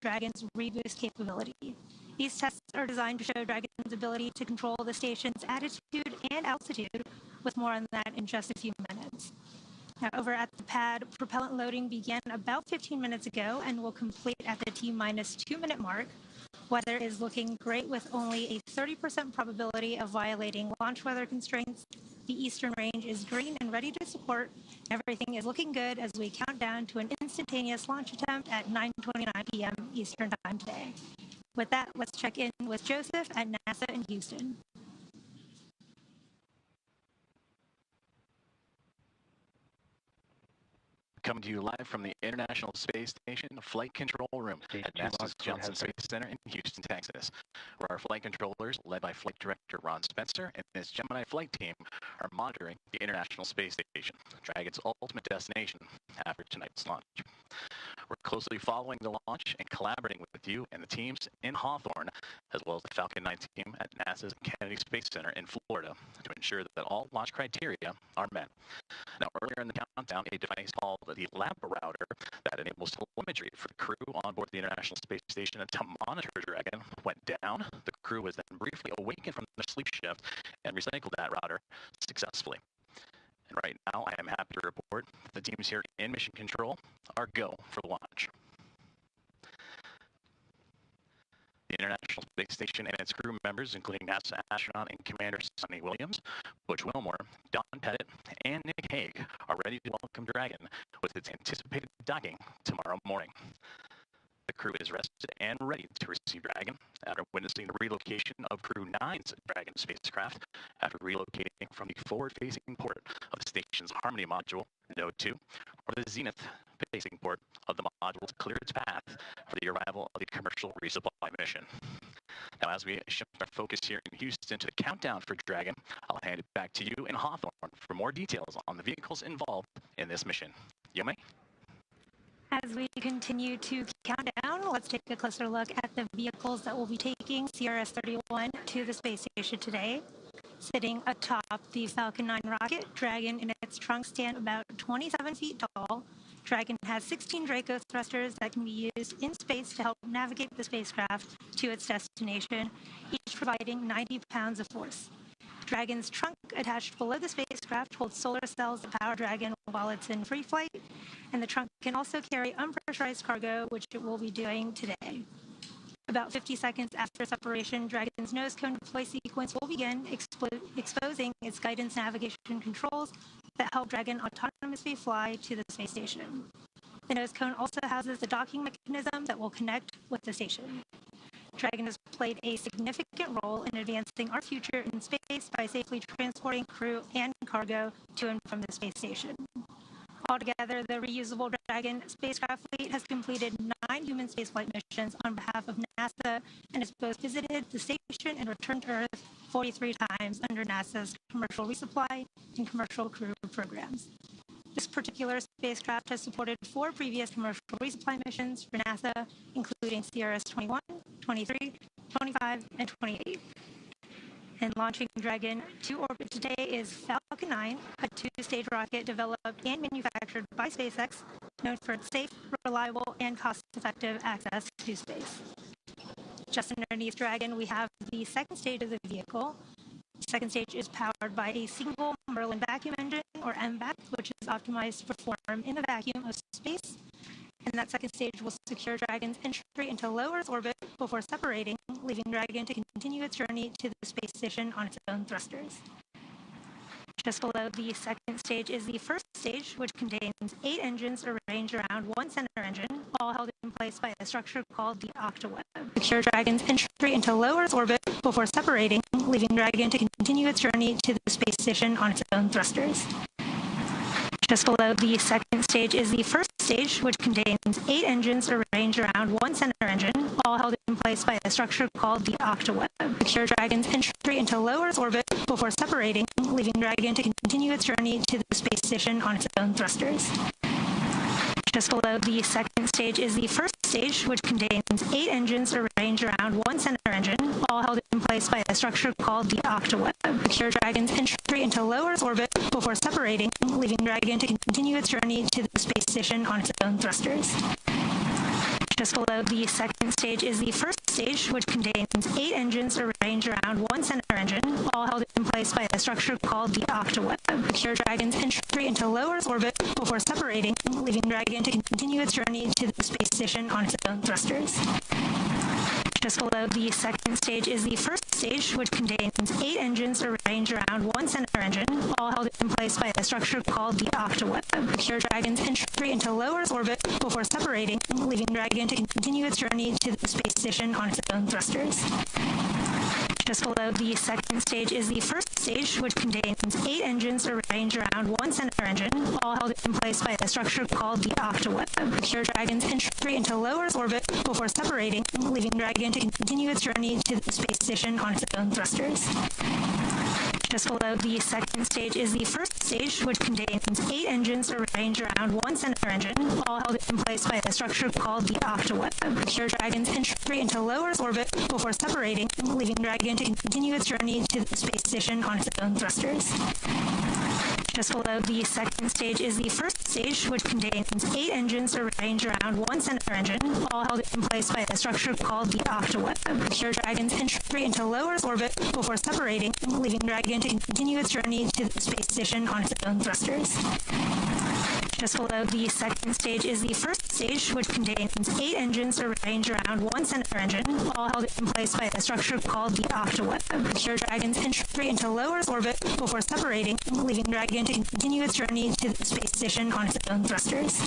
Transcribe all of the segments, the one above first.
Dragon's reboost capability. These tests are designed to show Dragon's ability to control the station's attitude and altitude, with more on that in just a few minutes. Now, over at the pad, propellant loading began about 15 minutes ago and will complete at the T-minus 2-minute mark. Weather is looking great with only a 30% probability of violating launch weather constraints. The eastern range is green and ready to support. Everything is looking good as we count down to an instantaneous launch attempt at 9:29 p.m. Eastern Time today. With that, let's check in with Joseph at NASA in Houston. Coming to you live from the International Space Station Flight Control Room at NASA's Johnson Space Center in Houston, Texas, where our flight controllers, led by Flight Director Ron Spencer and his Gemini flight team, are monitoring the International Space Station, Dragon's ultimate destination after tonight's launch. We're closely following the launch and collaborating with you and the teams in Hawthorne, as well as the Falcon 9 team at NASA's Kennedy Space Center in Florida, to ensure that all launch criteria are met. Now, earlier in the countdown, a device called the LAMP router that enables telemetry for the crew on board the International Space Station to monitor Dragon went down. The crew was then briefly awakened from their sleep shift and recycled that router successfully. And right now, I am happy to report that the teams here in Mission Control are go for launch. The International Space Station and its crew members, including NASA astronaut and Commander Sonny Williams, Butch Wilmore, Don Pettit, and Nick Hague, are ready to welcome Dragon with its anticipated docking tomorrow morning. The crew is rested and ready to receive Dragon after witnessing the relocation of Crew 9's Dragon spacecraft after relocating from the forward-facing port of the station's Harmony module, Node 2, or the zenith-facing port of the module to clear its path for the arrival of the commercial resupply mission. Now, as we shift our focus here in Houston to the countdown for Dragon, I'll hand it back to you in Hawthorne for more details on the vehicles involved in this mission. Yome? As we continue to count down, let's take a closer look at the vehicles that will be taking CRS-31 to the space station today. Sitting atop the Falcon 9 rocket, Dragon in its trunk stands about 27 feet tall. Dragon has 16 Draco thrusters that can be used in space to help navigate the spacecraft to its destination, each providing 90 pounds of force. Dragon's trunk attached below the spacecraft holds solar cells that power Dragon while it's in free flight, and the trunk can also carry unpressurized cargo, which it will be doing today. About 50 seconds after separation, Dragon's nose cone deploy sequence will begin, exposing its guidance navigation controls that help Dragon autonomously fly to the space station. The nose cone also houses the docking mechanism that will connect with the station. Dragon has played a significant role in advancing our future in space by safely transporting crew and cargo to and from the space station. Altogether, the reusable Dragon spacecraft fleet has completed 9 human spaceflight missions on behalf of NASA and has both visited the station and returned to Earth 43 times under NASA's commercial resupply and commercial crew programs. This particular spacecraft has supported 4 previous commercial resupply missions for NASA, including CRS-21, 23, 25, and 28. And launching Dragon to orbit today is Falcon 9, a 2-stage rocket developed and manufactured by SpaceX, known for its safe, reliable, and cost-effective access to space. Just underneath Dragon, we have the second stage of the vehicle. The second stage is powered by a single Merlin vacuum engine, or MVAC, which is optimized to perform in the vacuum of space. And that second stage will secure Dragon's entry into low Earth orbit before separating, leaving Dragon to continue its journey to the space station on its own thrusters. Just below the second stage is the first stage, which contains 8 engines arranged around one center engine, all held in place by a structure called the octaweb. Secure Dragon's entry into low Earth orbit before separating, leaving Dragon to continue its journey to the space station on its own thrusters. Just below the second stage is the first stage, which contains 8 engines arranged around one center engine, all held in place by a structure called the octaweb. Secure Dragon's entry into low Earth orbit before separating, leaving Dragon to continue its journey to the space station on its own thrusters. Just below the second stage is the first stage, which contains 8 engines arranged around one center engine, all held in place by a structure called the octaweb. Secure Dragon's entry into low Earth orbit before separating, leaving Dragon to continue its journey to the space station on its own thrusters. Just below the second stage is the first stage, which contains 8 engines arranged around one center engine, all held in place by a structure called the octaweb. Secure Dragon's entry into low Earth orbit before separating, leaving Dragon to continue its journey to the space station on its own thrusters. Just below the second stage is the first stage, which contains 8 engines arranged around one center engine, all held in place by a structure called the octaweb. Secure Dragon's entry into low Earth orbit before separating, leaving Dragon to continue its journey to the space station on its own thrusters. Just below the second stage is the first stage, which contains 8 engines arranged around one center engine, all held in place by a structure called the octaweb. Secure Dragon's entry into low Earth orbit before separating, leaving Dragon to continue its journey to the space station on its own thrusters. Just below the second stage is the first stage, which contains 8 engines arranged around one center engine, all held in place by a structure called the octaweb. Secure Dragon's entry into low Earth orbit before separating, leaving Dragon to continue its journey to the space station on its own thrusters. Just below the second stage is the first stage, which contains 8 engines arranged around one center engine, all held in place by a structure called the octaweb. Secure Dragon's entry into low Earth orbit before separating, leaving Dragon to continue its journey to the space station on its own thrusters. Just below the second stage is the first stage, which contains 8 engines arranged around one center engine, all held in place by a structure called the octaweb. Secure Dragon's entry into low Earth orbit before separating, leaving Dragon to continue its journey to the space station on its own thrusters.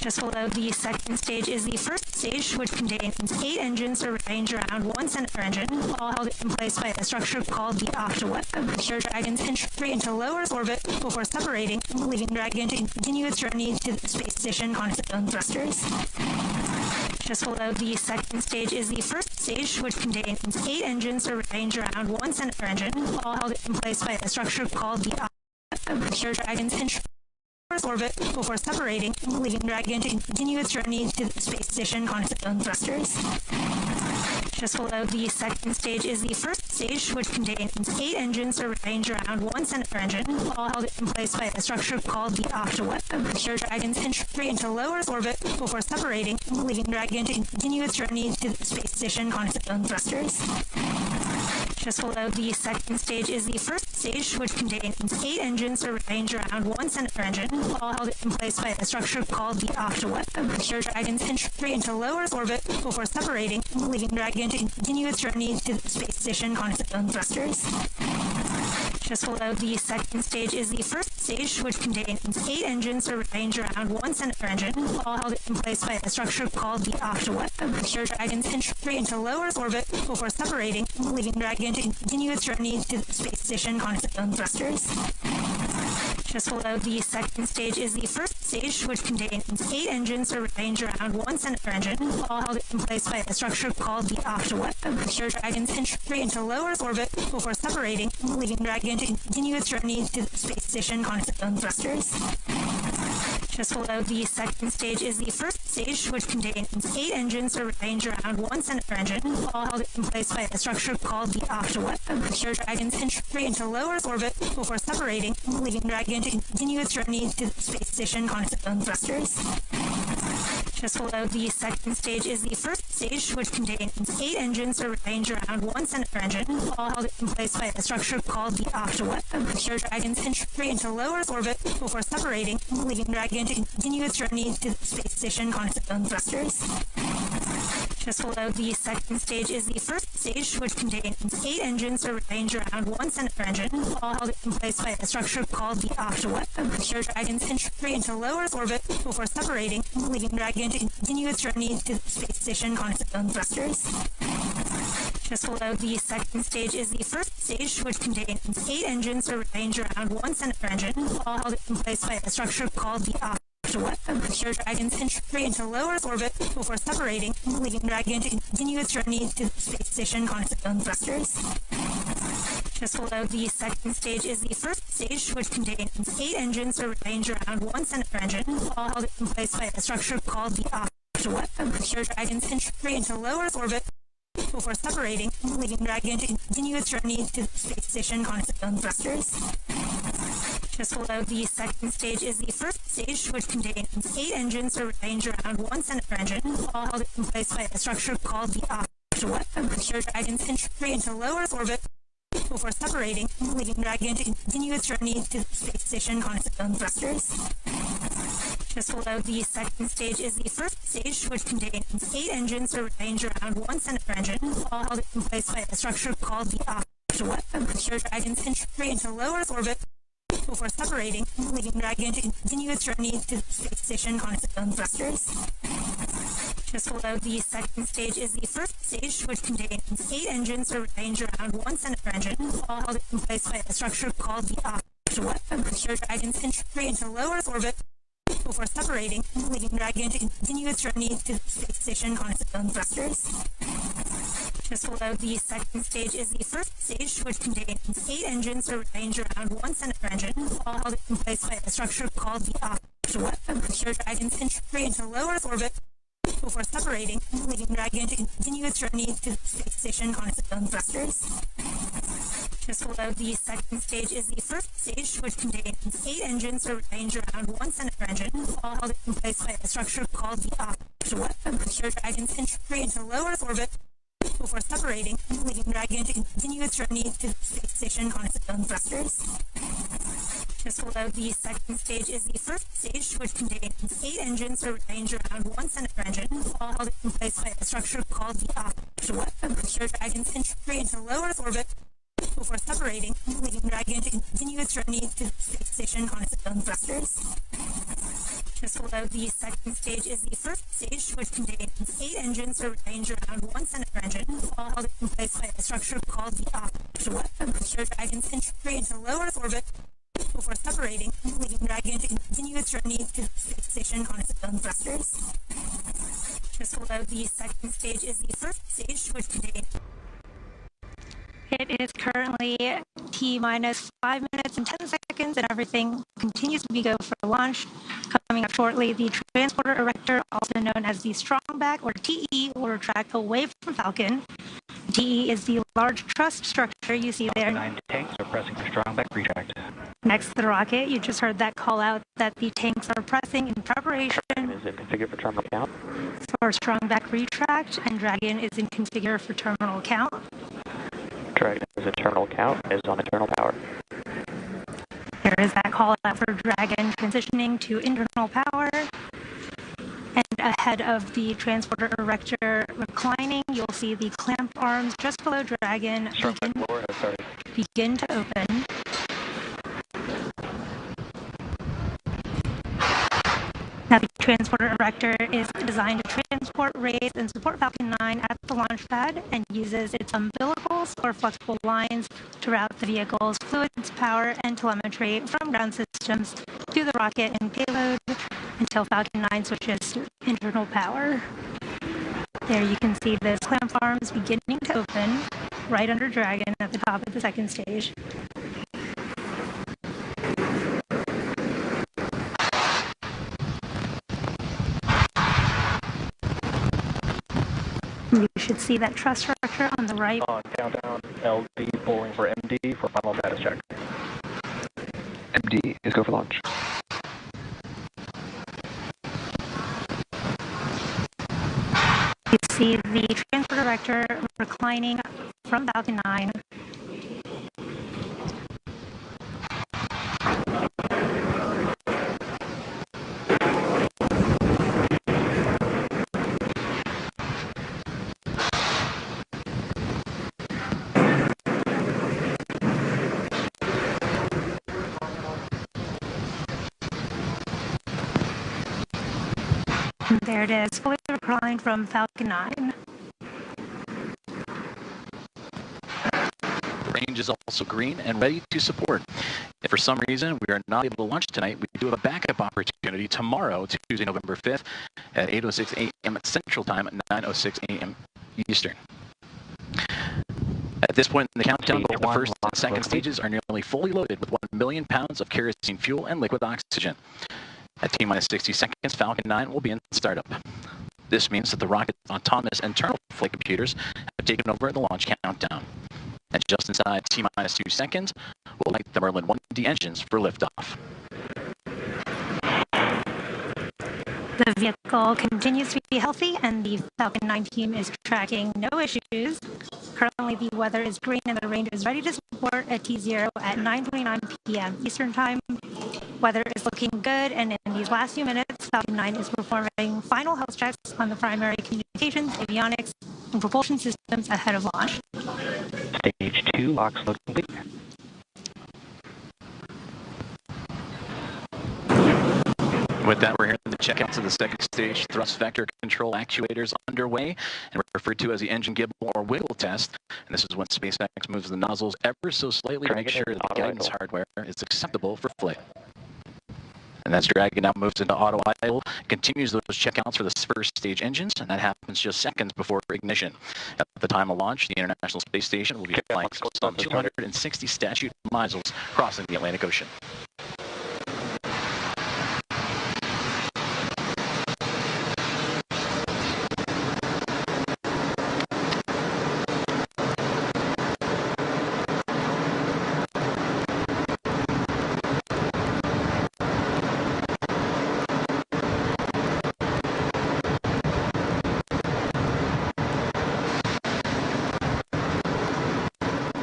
Just below the second stage is the first stage, which contains 8 engines arranged around one center engine, all held in place by a structure called the octaweb. Secure Dragon's entry into low Earth orbit before separating, leaving Dragon to continue its journey to the space station on its own thrusters. Just below the second stage is the first stage, which contains 8 engines arranged around one center engine, all held in place by a structure called the octaweb. Secure Dragon's entry orbit before separating, leaving Dragon to continue its journey to the space station on its own thrusters. Just below the second stage is the first stage, which contains 8 engines arranged around one center engine, all held in place by a structure called the octaweb. Secure Dragon's entry into low Earth orbit before separating, leaving Dragon to continue its journey to the space station on its own thrusters. Just below the second stage is the first stage, which contains 8 engines arranged around one center engine, all held in place by a structure called the octaweb. Secure Dragon's entry into low Earth orbit before separating, leaving Dragon to continue its journey to the space station on its own thrusters. Just below the second stage is the first stage, which contains 8 engines arranged around one center engine, all held in place by a structure called the octaweb. Secure Dragon's entry into low Earth orbit before separating, leaving Dragon to continue its journey to the space station on its own thrusters. Just below the second stage is the first stage, which contains 8 engines arranged around one center engine, all held in place by a structure called the octaweb. Secure Dragon's entry into low Earth orbit before separating, leaving Dragon to continue its journey to the space station on its own thrusters. Just below the second stage is the first stage, which contains 8 engines arranged around one center engine, all held in place by a structure called the octaweb. Secure Dragon's entry into low Earth orbit before separating, leaving Dragon to continue its journey to the space station on its own thrusters. Just below the second stage is the first stage, which contains 8 engines arranged around one center engine, all held in place by a structure called the octaweb. Secure Dragon's entry into low Earth orbit before separating, leaving Dragon to continue its journey to the space station on its own thrusters. Just below the second stage is the first stage, which contains 8 engines arranged around one center engine, all held in place by a structure called the octaweb. Secure Dragon's entry into low Earth orbit before separating, leaving Dragon to continue its journey to the space station on its own thrusters. Just below the second stage is the first stage, which contains 8 engines arranged around one center engine, all held in place by a structure called the octaweb. Secure Dragon's entry into low Earth orbit before separating, leaving Dragon to continue its journey to the space station on its own thrusters. Just below the second stage is the first stage, which contains 8 engines arranged around one center engine, all held in place by a structure called the octaweb. Secure Dragon's entry into low Earth orbit before separating, leaving Dragon to continue its journey to the space station on its own thrusters. Just below the second stage is the first stage, which contains 8 engines arranged around one center engine, all held in place by a structure called the offshore web. Here, Dragon's entry into low Earth orbit before separating, leaving Dragon to continue its journey to the space station on its own thrusters. Just below the second stage is the first stage, which contains 8 engines arranged around one center engine, all held in place by a structure called the offshore web. Here, Dragon's entry into low Earth orbit before separating, leaving Dragon to continue its journey to the space station on its own thrusters. Just below the second stage is the first stage, which contains 8 engines arranged around one center engine, all held in place by a structure called the offshore web. Here, Dragon's entry into low Earth orbit before separating, leaving Dragon to continue its journey to the space station on its own thrusters. Just below the second stage is the first stage, which contains 8 engines arranged around one center engine, all held in place by a structure called the offshore web. Here, Dragon's entry into low Earth orbit before separating, leaving Dragon to continue its journey to the space station on its own thrusters. Just below the second stage is the first stage, which contains 8 engines arranged around one center engine, all held in place by a structure called the offshore web. Here, Dragon's entry into low Earth orbit before separating, leaving Dragon to continue its journey to the space station on its own thrusters. Just below the second stage is the first stage, which contains 8 engines arranged around one center engine, all held in place by a structure called the offshore web. Here, Dragon's entry into low Earth orbit before separating, leaving Dragon to continue its journey to the space station on its own thrusters. Just below the second stage is the first stage, which contains 8 engines arranged around one center engine, all held in place by a structure called the offshore web. Here, Dragon's entry into low Earth orbit before separating, leaving Dragon to continue its journey to the space station on its own thrusters. Just below the second stage is the first stage, which contains... It is currently T-minus 5 minutes and 10 seconds, and everything continues to be go for launch. Coming up shortly, the transporter erector, also known as the strongback, or TE, will retract away from Falcon. TE is the large truss structure you see there. 9 tanks are pressing for strongback retract. Next to the rocket, you just heard that call out that the tanks are pressing in preparation. Is it configured for terminal count? For strongback retract, and Dragon is in configure for terminal count. Dragon is a terminal count, is on internal power. There is that call out for Dragon transitioning to internal power. And ahead of the transporter erector reclining, you'll see the clamp arms just below Dragon begin to open. Now, the transporter erector is designed to transport, raise, and support Falcon 9 at the launch pad and uses its umbilicals or flexible lines to route the vehicle's fluids, power, and telemetry from ground systems to the rocket and payload until Falcon 9 switches to internal power. There you can see those clamp arms beginning to open right under Dragon at the top of the second stage. You should see that truss structure on the right. On countdown, LD polling for MD for final status check. MD is go for launch. You see the transporter erector reclining from Falcon 9. There it is, fully reclined from Falcon 9. The range is also green and ready to support. If for some reason we are not able to launch tonight, we do have a backup opportunity tomorrow, Tuesday, November 5th at 8:06 a.m. Central Time, 9:06 a.m. Eastern. At this point in the countdown, both the first and second stages are nearly fully loaded with 1 million pounds of kerosene fuel and liquid oxygen. At T-minus 60 seconds, Falcon 9 will be in startup. This means that the rocket's autonomous internal flight computers have taken over the launch countdown. And just inside T-minus 2 seconds, we'll light the Merlin 1D engines for liftoff. The vehicle continues to be healthy, and the Falcon 9 team is tracking no issues. Currently, the weather is green, and the range is ready to support a T0 at 9:29 p.m. Eastern Time. Weather is looking good, and in these last few minutes, Falcon 9 is performing final health checks on the primary communications, avionics, and propulsion systems ahead of launch. Stage 2, LOX load complete. With that, we're hearing the checkouts of the second stage thrust vector control actuators underway, and referred to as the engine gibble or wiggle test. And this is when SpaceX moves the nozzles ever so slightly to make sure that the guidance hardware is acceptable for flight. And as Dragon now moves into auto idle, continues those checkouts for the first stage engines, and that happens just seconds before ignition. At the time of launch, the International Space Station will be flying some 260 statute miles crossing the Atlantic Ocean.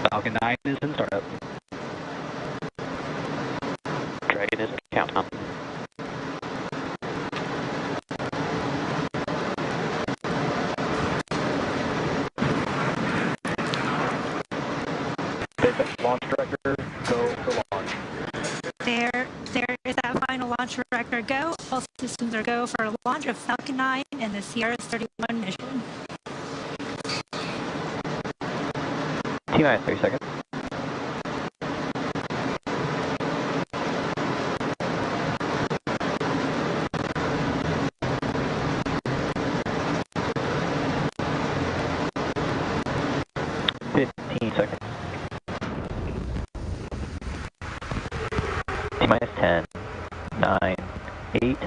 Falcon 9 is in startup. Dragon is in countdown. SpaceX launch director, go for launch. There is that final launch director go. All systems are go for launch of Falcon 9 and the Sierra 31 mission. T-minus 3 seconds. Seconds. T-minus 10, 9, 8,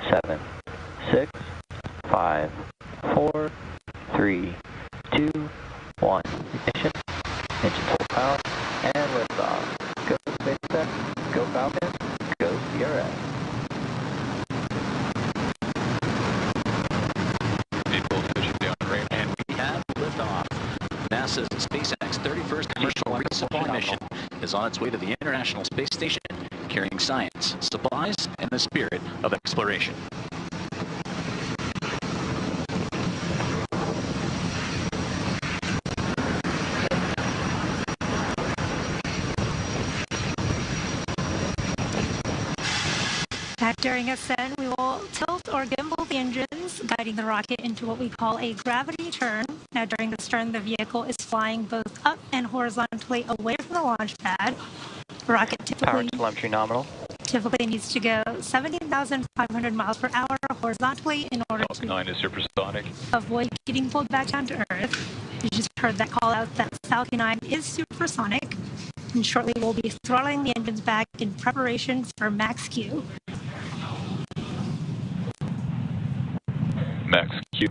7, 6, 5, 4, 3, 2, 1. Ignition. Engine full power. And liftoff. Go SpaceX. Go Falcon. Go CRS. Vehicle officially on range, and we have liftoff. NASA's SpaceX 31st commercial resupply mission is on its way to the International Space Station, carrying science, supplies, and the spirit of exploration. During ascent, we will tilt or gimbal the engines, guiding the rocket into what we call a gravity turn. Now, during this turn, the vehicle is flying both up and horizontally away from the launch pad. The rocket Power telemetry nominal. typically needs to go 17,500 miles per hour horizontally in order Falcon 9 is supersonic. avoid getting pulled back down to Earth. You just heard that call out that Falcon 9 is supersonic. And shortly, we'll be throttling the engines back in preparation for max Q. Max Q.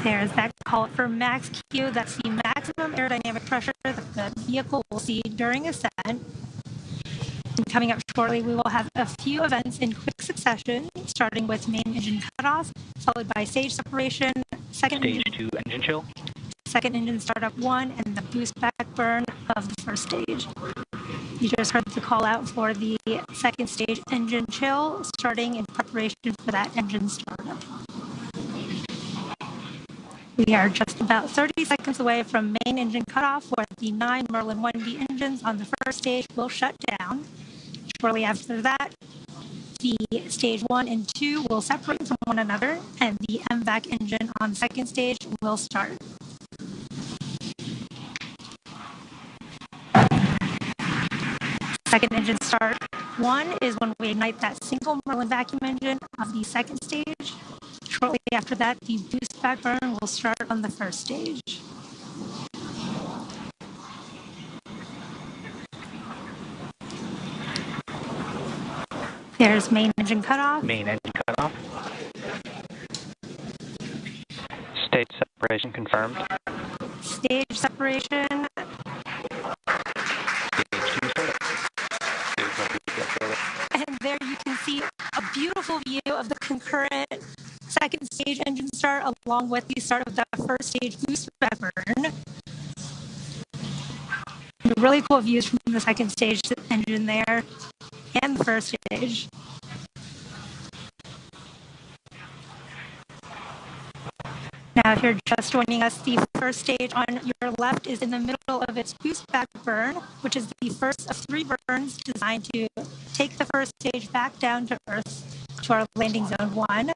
There's that call for max Q. That's the maximum aerodynamic pressure that the vehicle will see during ascent. And coming up shortly, we will have a few events in quick succession, starting with main engine cutoff, followed by stage separation, Stage 2 engine chill. second engine startup 1, and the boost back burn of the first stage. You just heard the call out for the second stage engine chill, starting in preparation for that engine startup. We are just about 30 seconds away from main engine cutoff, where the 9 Merlin 1D engines on the first stage will shut down. Shortly after that, the stage 1 and 2 will separate from one another, and the MVAC engine on the second stage will start. Second engine start 1 is when we ignite that single Merlin vacuum engine of the second stage. Shortly after that, the boost back burn will start on the first stage. There's main engine cutoff. Main engine cutoff. Stage separation confirmed. Stage separation second stage engine start along with the start of that first stage boost back burn. Really cool views from the second stage engine there and the first stage. Now, if you're just joining us, the first stage on your left is in the middle of its boost back burn, which is the first of 3 burns designed to take the first stage back down to Earth to our landing zone 1.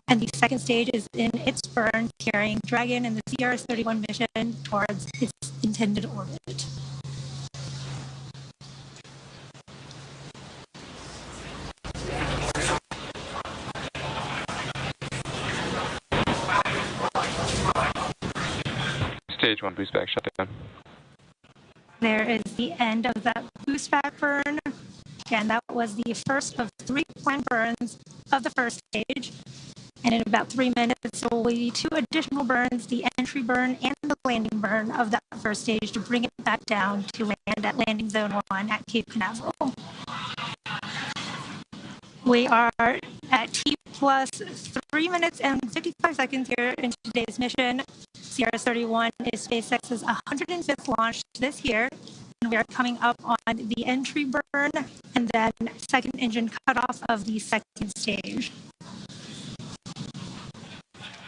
And the second stage is in its burn, carrying Dragon and the CRS-31 mission towards its intended orbit. Stage 1 boost back shutdown. There is the end of that boost back burn. Again, that was the first of 3 planned burns of the first stage. And in about 3 minutes, there will be 2 additional burns, the entry burn and the landing burn of that first stage to bring it back down to land at landing zone 1 at Cape Canaveral. We are at T plus 3 minutes and 55 seconds here in today's mission. CRS-31 is SpaceX's 105th launch this year, and we are coming up on the entry burn and then second engine cutoff of the second stage.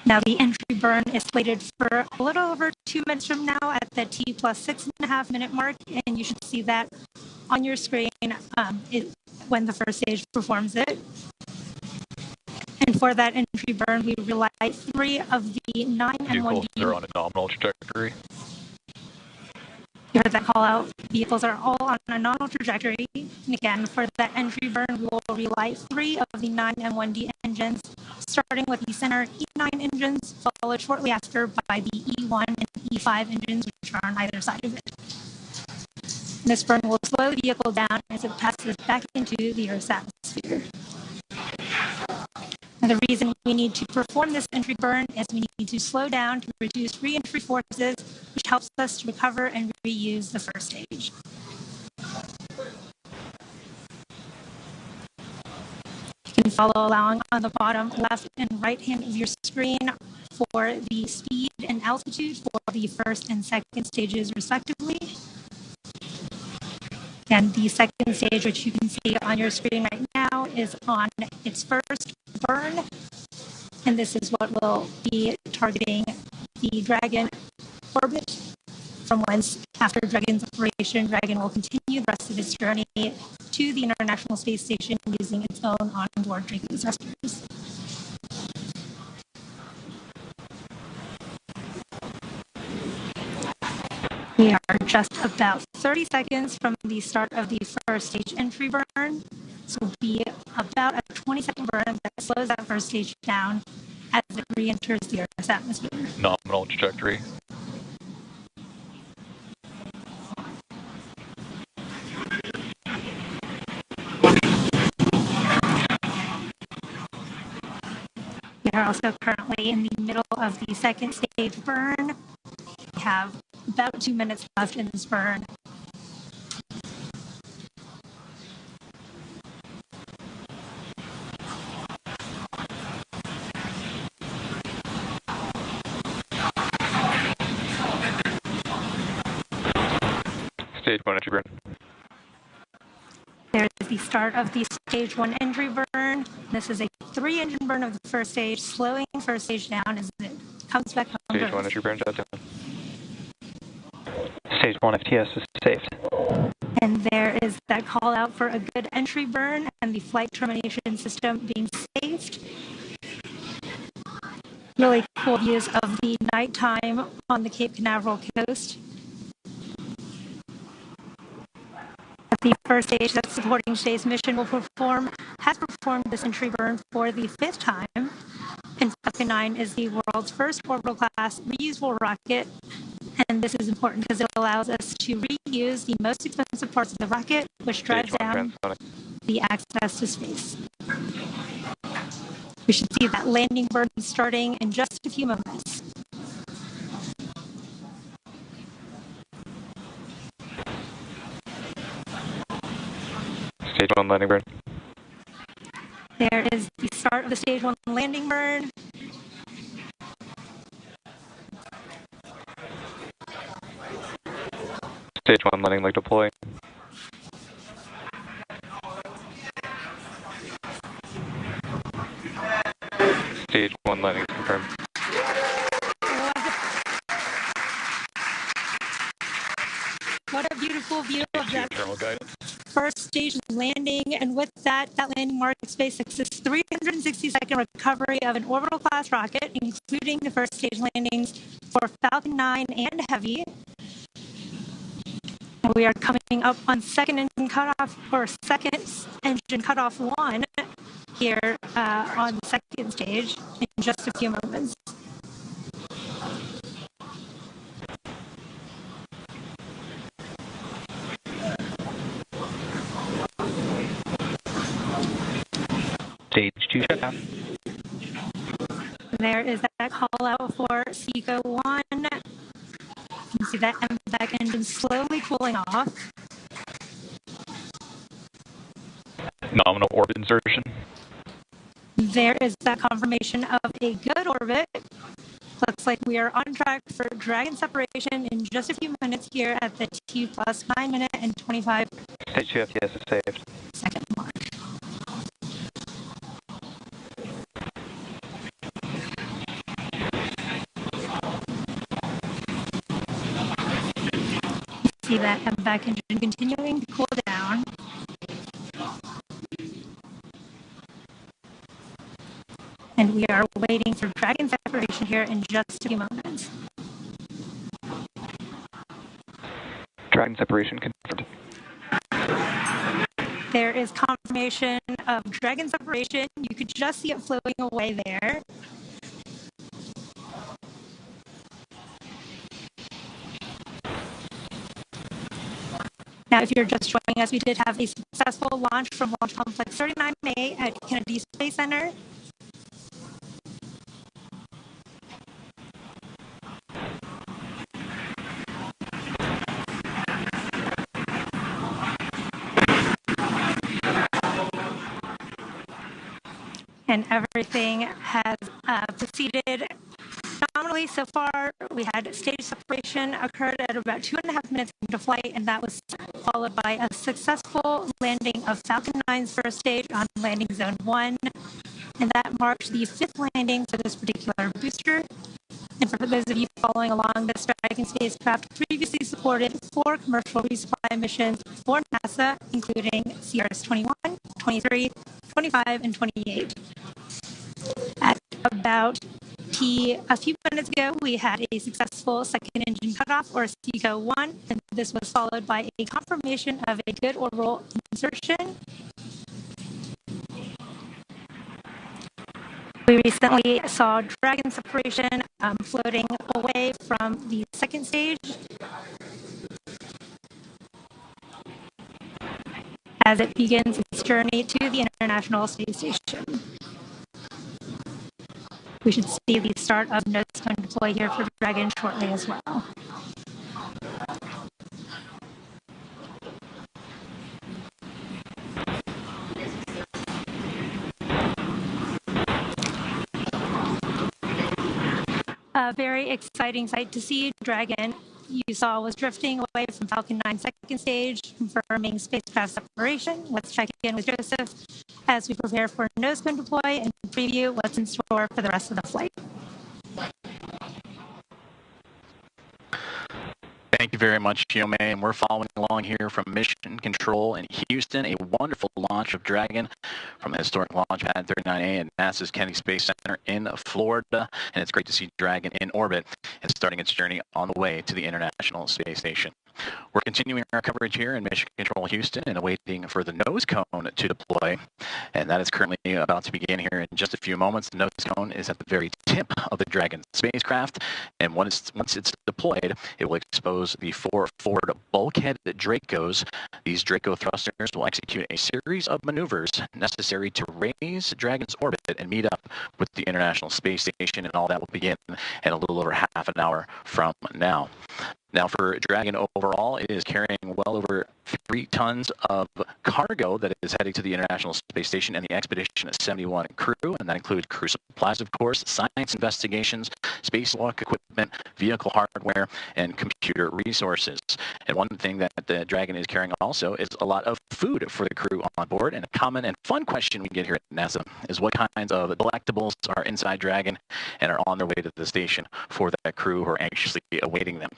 Now, the entry burn is slated for a little over 2 minutes from now at the T plus 6.5 minute mark, and you should see that on your screen when the first stage performs it. And for that entry burn, we relight 3 of the 9 Vehicles M1D. are on a nominal trajectory. You heard that call out. Vehicles are all on a nominal trajectory. And again, for that entry burn, we will relight 3 of the 9 M1D engines, starting with the center E9 engines, followed shortly after by the E1 and E5 engines, which are on either side of it. And this burn will slow the vehicle down as it passes back into the Earth's atmosphere. And the reason we need to perform this entry burn is we need to slow down to reduce re-entry forces, which helps us to recover and reuse the first stage. You can follow along on the bottom left and right hand of your screen for the speed and altitude for the first and second stages, respectively. And the second stage, which you can see on your screen right now, is on its first burn. And this is what will be targeting the Dragon orbit, from whence, after Dragon's operation, Dragon will continue the rest of its journey to the International Space Station using its own onboard Draco thrusters. We are just about 30 seconds from the start of the first stage entry burn. This will be about a 20-second burn that slows that first stage down as it re-enters the Earth's atmosphere. Nominal trajectory. We are also currently in the middle of the second stage burn. We have about 2 minutes left in this burn. Stage 1 entry burn. There is the start of the stage 1 entry burn. This is a 3-engine burn of the first stage, slowing first stage down as it comes back home. Stage 1 entry burn shutdown. Stage 1 FTS is saved. And there is that call out for a good entry burn and the flight termination system being saved. Really cool views of the nighttime on the Cape Canaveral coast. The first stage that supporting today's mission will perform has performed this entry burn for the 5th time. And Falcon 9 is the world's first orbital class reusable rocket. And this is important because it allows us to reuse the most expensive parts of the rocket, which drives down the access to space. We should see that landing burn starting in just a few moments. Stage 1 landing burn. There is the start of the stage 1 landing burn. Stage 1 landing leg deploy. Stage 1 landing confirmed. What a beautiful view of that Terminal guidance. first stage landing. And with that landing marks SpaceX's 360-second recovery of an orbital class rocket, including the first stage landings for Falcon 9 and Heavy. And we are coming up on second engine cutoff 1 here on the second stage in just a few moments. Stage 2 shutdown. There is that call out for SECO 1. You can see that back engine slowly cooling off. Nominal orbit insertion. There is that confirmation of a good orbit. Looks like we are on track for Dragon separation in just a few minutes here at the T plus 9 minute and 25 Stage 2 FTS is saved. second mark. See that back engine continuing to cool down. And we are waiting for Dragon separation here in just a few moments. Dragon separation confirmed. There is confirmation of Dragon separation. You could just see it floating away there. Now, if you're just joining us, we did have a successful launch from Launch Complex 39A at Kennedy Space Center. And everything has proceeded nominally so far. We had stage separation occurred at about 2.5 minutes into flight, and that was followed by a successful landing of Falcon 9's first stage on landing zone 1. And that marks the 5th landing for this particular booster. And for those of you following along, this Dragon spacecraft previously supported 4 commercial resupply missions for NASA, including CRS-21, 23, 25, and 28. At about a few minutes ago, we had a successful second engine cutoff, or SECO 1, and this was followed by a confirmation of a good orbital insertion. We recently saw Dragon separation floating away from the second stage as it begins its journey to the International Space Station. We should see the start of nose cone deploy here for Dragon shortly as well. A very exciting sight to see. Dragon, you saw, was drifting away from Falcon 9 second stage, confirming spacecraft separation. Let's check in with Joseph as we prepare for nose cone deploy and preview what's in store for the rest of the flight. Thank you very much, Yome, and we're following along here from Mission Control in Houston, a wonderful launch of Dragon from the historic launch pad 39A at NASA's Kennedy Space Center in Florida, and it's great to see Dragon in orbit and starting its journey on the way to the International Space Station. We're continuing our coverage here in Mission Control Houston and awaiting for the nose cone to deploy, and that is currently about to begin here in just a few moments. The nose cone is at the very tip of the Dragon spacecraft, and once it's deployed, it will expose the 4 forward bulkhead Dracos. These Draco thrusters will execute a series of maneuvers necessary to raise Dragon's orbit and meet up with the International Space Station, and all that will begin in a little over half an hour from now. Now, for Dragon overall, it is carrying well over 3 tons of cargo that is heading to the International Space Station and the Expedition 71 crew, and that includes crew supplies, of course, science investigations, spacewalk equipment, vehicle hardware, and computer resources. And one thing that the Dragon is carrying also is a lot of food for the crew on board. And a common and fun question we get here at NASA is what kinds of delectables are inside Dragon and are on their way to the station for that crew who are anxiously awaiting them.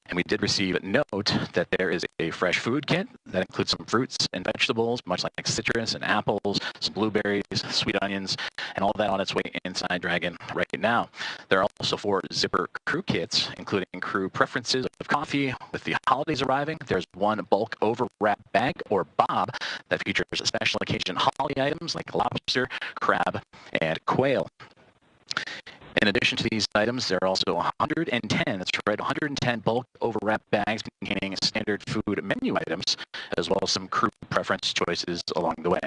And we did receive a note that there is a fresh food kit that includes some fruits and vegetables, much like citrus and apples, some blueberries, sweet onions, and all that on its way inside Dragon right now. There are also 4 zipper crew kits, including crew preferences of coffee. With the holidays arriving, there's 1 bulk overwrap bag, or bob, that features special occasion holiday items like lobster, crab, and quail. In addition to these items, there are also 110, that's right, 110 bulk overwrap bags containing standard food menu items, as well as some crew preference choices along the way.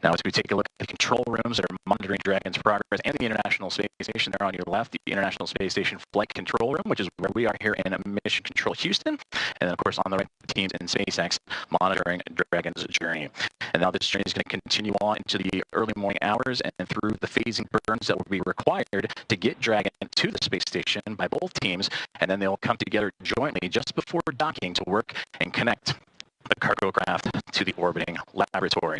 Now, as we take a look at the control rooms that are monitoring Dragon's progress and the International Space Station, they're on your left, the International Space Station Flight Control Room, which is where we are here in Mission Control Houston, and then, of course, on the right, the teams in SpaceX monitoring Dragon's journey. And now this journey is going to continue on into the early morning hours and through the phasing burns that will be required to get Dragon to the space station by both teams, and then they'll come together jointly just before docking to work and connect the cargo craft to the orbiting laboratory.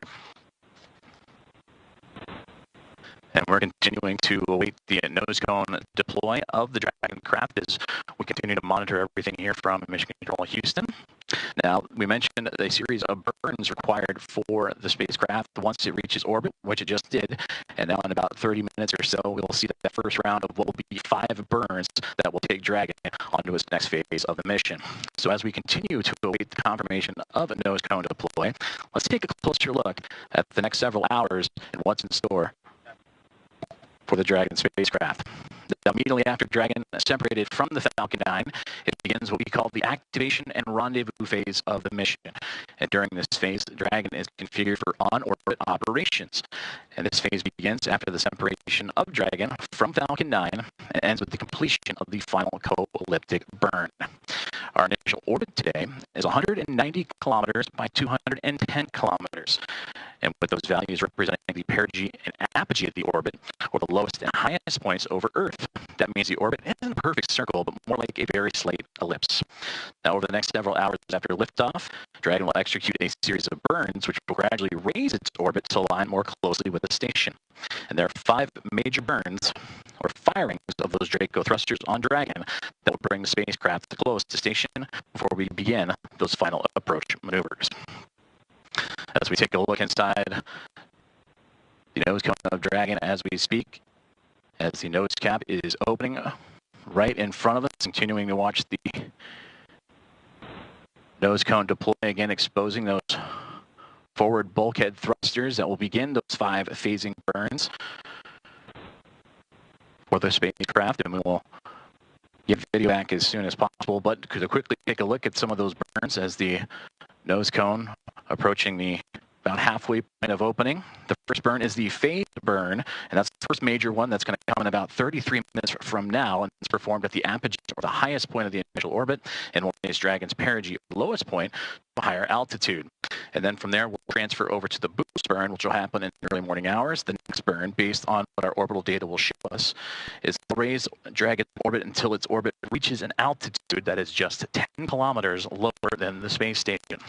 And we're continuing to await the nose cone deploy of the Dragon craft as we continue to monitor everything here from Mission Control Houston. Now, we mentioned a series of burns required for the spacecraft once it reaches orbit, which it just did. And now in about 30 minutes or so, we'll see that first round of what will be 5 burns that will take Dragon onto its next phase of the mission. So as we continue to await the confirmation of a nose cone deploy, let's take a closer look at the next several hours and what's in store for the Dragon spacecraft. Immediately after Dragon separated from the Falcon 9, it begins what we call the activation and rendezvous phase of the mission. And during this phase, the Dragon is configured for on-orbit operations. And this phase begins after the separation of Dragon from Falcon 9 and ends with the completion of the final co-elliptic burn. Our initial orbit today is 190 kilometers by 210 kilometers. And with those values representing the perigee and apogee of the orbit, or the lowest and highest points over Earth, that means the orbit isn't a perfect circle, but more like a very slight ellipse. Now, over the next several hours after liftoff, Dragon will execute a series of burns, which will gradually raise its orbit to align more closely with the station. And there are 5 major burns, or firings, of those Draco thrusters on Dragon that will bring the spacecraft close to station before we begin those final approach maneuvers. As we take a look inside the nose cone of Dragon as we speak, as the nose cap is opening right in front of us, continuing to watch the nose cone deploy again, exposing those forward bulkhead thrusters that will begin those 5 phasing burns for the spacecraft, and we will get video back as soon as possible. But to quickly take a look at some of those burns as the nose cone approaching the about halfway point of opening. The first burn is the phased burn, and that's the first major one that's going to come in about 33 minutes from now, and it's performed at the apogee, or the highest point of the initial orbit, and will raise Dragon's perigee, lowest point, to a higher altitude. And then from there, we'll transfer over to the boost burn, which will happen in the early morning hours. The next burn, based on what our orbital data will show us, is to raise Dragon's orbit until its orbit reaches an altitude that is just 10 kilometers lower than the space station.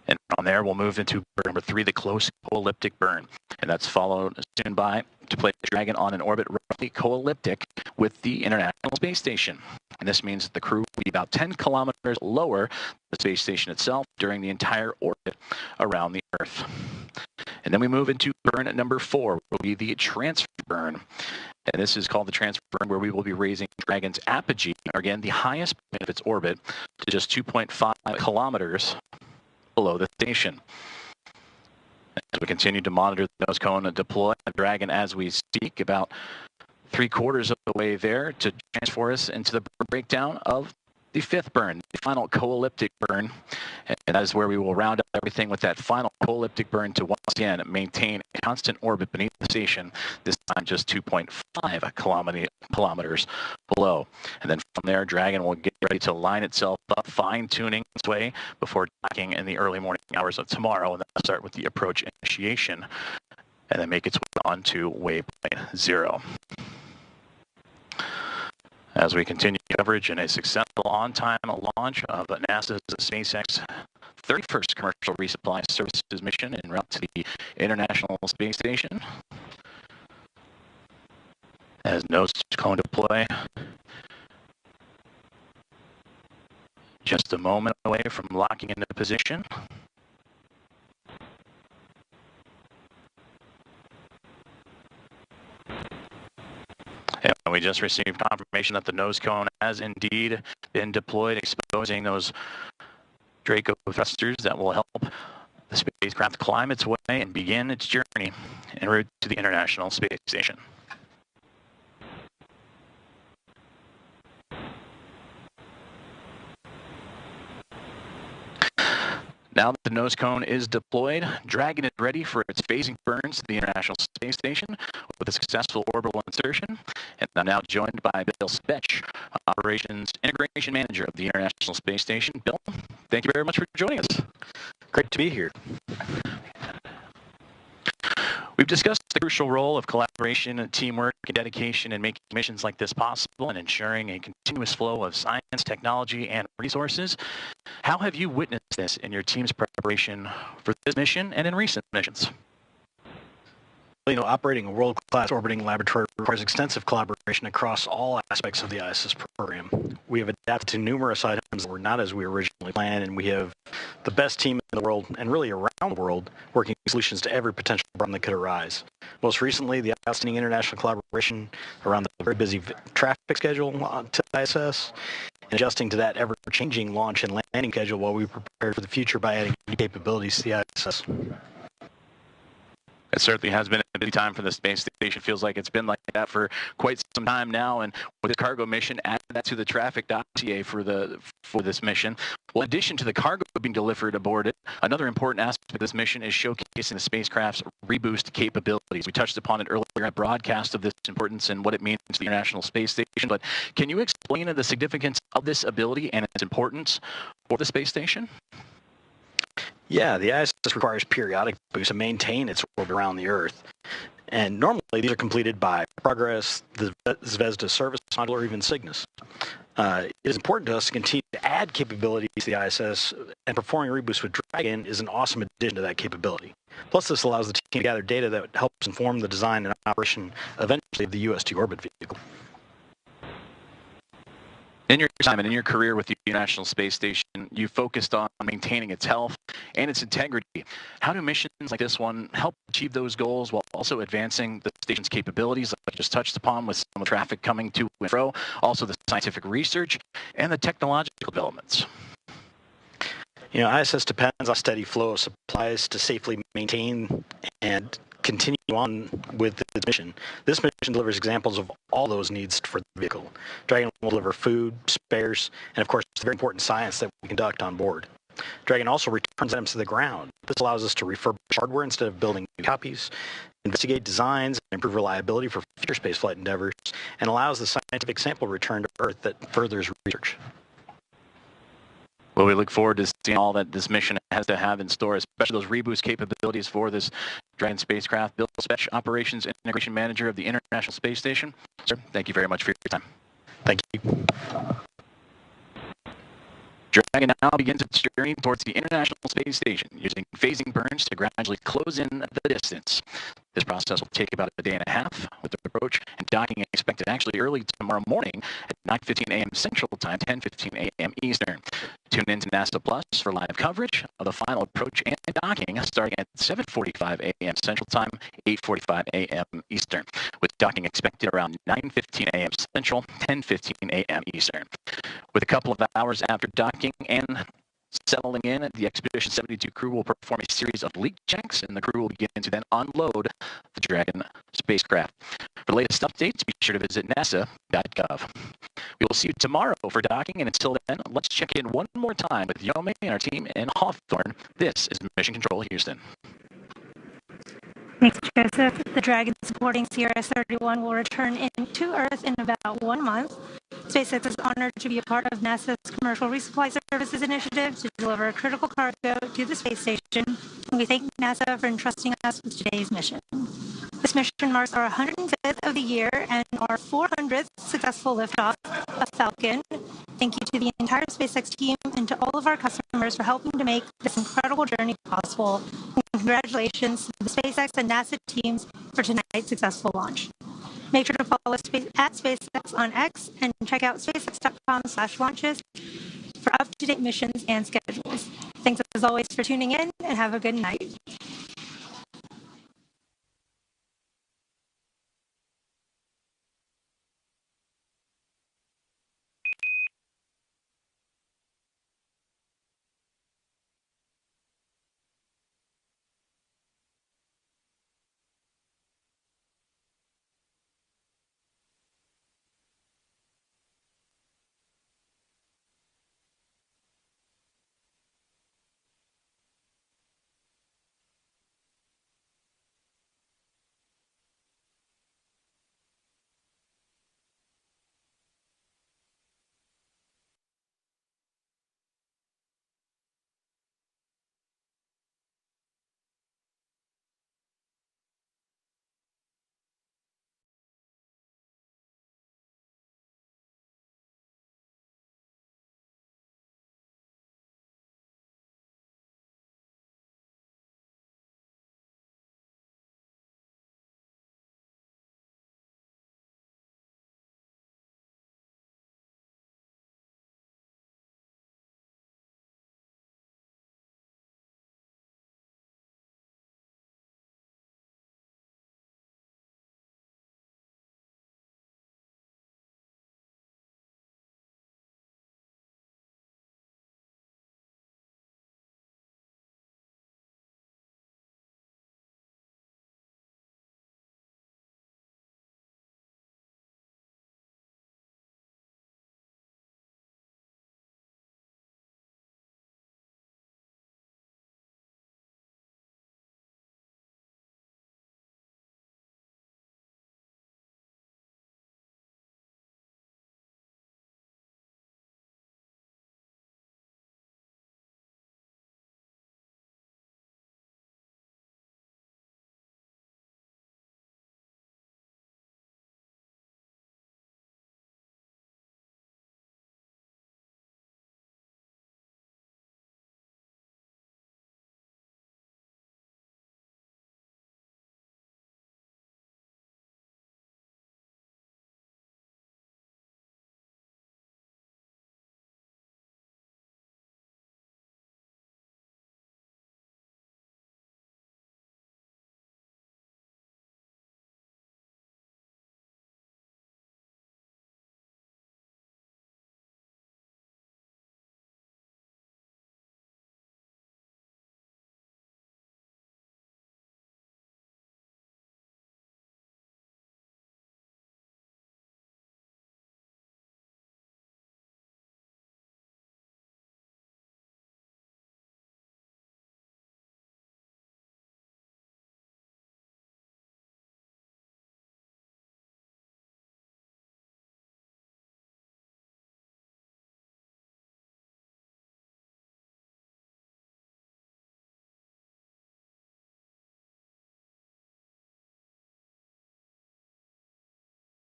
And from there, we'll move into burn number 3, the close co-elliptic burn. And that's followed soon by to place Dragon on an orbit roughly co-elliptic with the International Space Station. And this means that the crew will be about 10 kilometers lower than the space station itself during the entire orbit around the Earth. And then we move into burn number 4, which will be the transfer burn. And this is called the transfer burn, where we will be raising Dragon's apogee, or again, the highest point of its orbit, to just 2.5 kilometers below the station. As we continue to monitor the nose cone deploy Dragon as we speak, about 3/4 of the way there to transfer us into the breakdown of the fifth burn, the final co-elliptic burn, and that is where we will round up everything with that final co-elliptic burn to once again maintain a constant orbit beneath the station, this time just 2.5 kilometers below. And then from there, Dragon will get ready to line itself up, fine-tuning its way before docking in the early morning hours of tomorrow, and then start with the approach initiation, and then make its way on to waypoint 0. As we continue coverage in a successful on-time launch of NASA's SpaceX 31st commercial resupply services mission en route to the International Space Station. As nose cone deploy, just a moment away from locking into position. And we just received confirmation that the nose cone has indeed been deployed, exposing those Draco thrusters that will help the spacecraft climb its way and begin its journey en route to the International Space Station. Now that the nose cone is deployed, Dragon is ready for its phasing burns to the International Space Station with a successful orbital insertion. And I'm now joined by Bill Spetch, Operations Integration Manager of the International Space Station. Bill, thank you very much for joining us. Great to be here. We've discussed the crucial role of collaboration, teamwork, and dedication in making missions like this possible and ensuring a continuous flow of science, technology, and resources. How have you witnessed this in your team's preparation for this mission and in recent missions? Operating a world-class orbiting laboratory requires extensive collaboration across all aspects of the ISS program. We have adapted to numerous items that were not as we originally planned, and we have the best team in the world, and really around the world, working solutions to every potential problem that could arise. Most recently, the outstanding international collaboration around the very busy traffic schedule to ISS, and adjusting to that ever-changing launch and landing schedule while we prepare for the future by adding new capabilities to the ISS. It certainly has been a busy time for the space station. Feels like it's been like that for quite some time now. And with this cargo mission, add that to the traffic dossier for this mission. Well, in addition to the cargo being delivered aboard it, another important aspect of this mission is showcasing the spacecraft's reboost capabilities. We touched upon it earlier at broadcast of this importance and what it means to the International Space Station. But can you explain the significance of this ability and its importance for the space station? Yeah, the ISS requires periodic boosts to maintain its orbit around the Earth. And normally these are completed by Progress, the Zvezda service module, or even Cygnus. It is important to us to continue to add capabilities to the ISS, and performing reboosts with Dragon is an awesome addition to that capability. Plus, this allows the team to gather data that helps inform the design and operation eventually of the US-2 orbit vehicle. In your time and in your career with the International Space Station, you focused on maintaining its health and its integrity. How do missions like this one help achieve those goals while also advancing the station's capabilities, like I just touched upon with some of the traffic coming to and fro, also the scientific research and the technological developments? ISS depends on a steady flow of supplies to safely maintain and continue on with its mission. This mission delivers examples of all those needs for the vehicle. Dragon will deliver food, spares, and of course, the very important science that we conduct on board. Dragon also returns items to the ground. This allows us to refurbish hardware instead of building new copies, investigate designs, and improve reliability for future spaceflight endeavors, and allows the scientific sample return to Earth that furthers research. Well, we look forward to seeing all that this mission has to have in store, especially those reboost capabilities for this Dragon spacecraft. Bill Spetch, Operations Integration Manager of the International Space Station. Sir, thank you very much for your time. Thank you. Dragon now begins its journey towards the International Space Station, using phasing burns to gradually close in the distance. This process will take about a day and a half, with the approach and docking expected actually early tomorrow morning at 9:15 a.m. Central Time, 10:15 a.m. Eastern. Tune in to NASA Plus for live coverage of the final approach and docking starting at 7:45 a.m. Central Time, 8:45 a.m. Eastern, with docking expected around 9:15 a.m. Central, 10:15 a.m. Eastern. With a couple of hours after docking and settling in, the Expedition 72 crew will perform a series of leak checks, and the crew will begin to then unload the Dragon spacecraft. For the latest updates, be sure to visit nasa.gov. We will see you tomorrow for docking, and until then, let's check in one more time with Yome and our team in Hawthorne. This is Mission Control Houston. Thanks, Joseph. The Dragon supporting CRS-31 will return to Earth in about 1 month. SpaceX is honored to be a part of NASA's Commercial Resupply Services initiative to deliver critical cargo to the space station. And we thank NASA for entrusting us with today's mission. This mission marks our 105th of the year and our 400th successful liftoff of Falcon. Thank you to the entire SpaceX team and to all of our customers for helping to make this incredible journey possible. And congratulations to the SpaceX and NASA teams for tonight's successful launch. Make sure to follow us at SpaceX on X and check out spacex.com/launches for up-to-date missions and schedules. Thanks as always for tuning in, and have a good night.